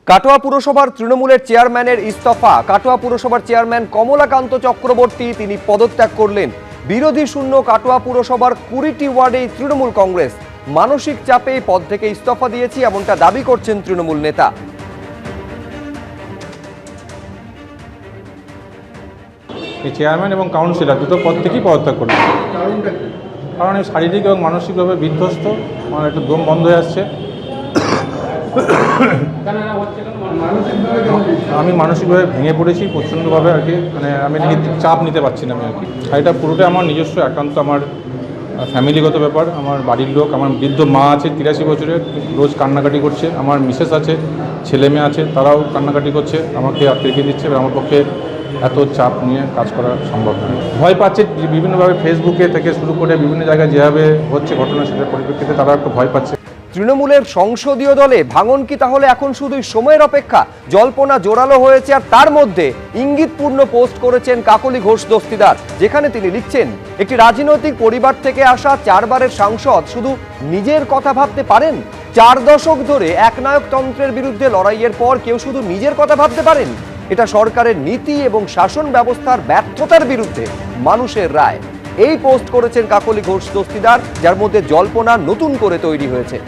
কাটোয়া পুরসভার তৃণমূলের চেয়ারম্যানের ইস্তফা। কাটোয়া পুরসভার চেয়ারম্যান কমলাকান্ত চক্রবর্তী তিনি পদত্যাগ করলেন। বিরোধী শূন্য কাটোয়া পুরসভার 20টি ওয়ার্ডে তৃণমূল কংগ্রেস মানসিক চাপে পদ থেকে ইস্তফা দিয়েছে এমনটা দাবি করছেন তৃণমূল নেতা। এই চেয়ারম্যান এবং কাউন্সিলর দুটো পদ থেকেই পদত্যাগ করবে। কারণ এই শারীরিক এবং মানসিকভাবে বিধ্বস্ত, আমার একটু দম বন্ধ হয়ে আসছে। আমি মানসিকভাবে ভেঙে পড়েছি প্রচণ্ডভাবে আর কি, আমি চাপ নিতে পারছি না আমি আর কি। এটা পুরোটাই আমার নিজস্ব একান্ত আমার ফ্যামিলিগত ব্যাপার। আমার বাড়ির লোক, আমার বৃদ্ধ মা আছে 83 বছরের, রোজ কান্নাকাটি করছে। আমার মিসেস আছে, ছেলে মেয়ে আছে, তারাও কান্নাকাটি করছে, আমাকে রেখে দিচ্ছে। আমার পক্ষে এত চাপ নিয়ে কাজ করা সম্ভব নয়। ভয় পাচ্ছে বিভিন্নভাবে, ফেসবুকে থেকে শুরু করে বিভিন্ন জায়গায় যেভাবে হচ্ছে ঘটনা, সেটার পরিপ্রেক্ষিতে তারা একটু ভয় পাচ্ছে। তৃণমূলের সংসদীয় দলে ভাঙন কি তাহলে এখন শুধুই সময়ের অপেক্ষা? জল্পনা জোরালো হয়েছে, আর তার মধ্যে ইঙ্গিতপূর্ণ পোস্ট করেছেন কাকলি ঘোষ দস্তিদার, যেখানে তিনি লিখছেন, একটি রাজনৈতিক পরিবার থেকে আসা 4 বারের সাংসদ শুধু নিজের কথা ভাবতে পারেন? 4 দশক ধরে একনায়কতন্ত্রের বিরুদ্ধে লড়াইয়ের পর কেউ শুধু নিজের কথা ভাবতে পারেন? এটা সরকারের নীতি এবং শাসন ব্যবস্থার ব্যর্থতার বিরুদ্ধে মানুষের রায়। এই পোস্ট করেছেন কাকলি ঘোষ দস্তিদার, যার মধ্যে জল্পনা নতুন করে তৈরি হয়েছে।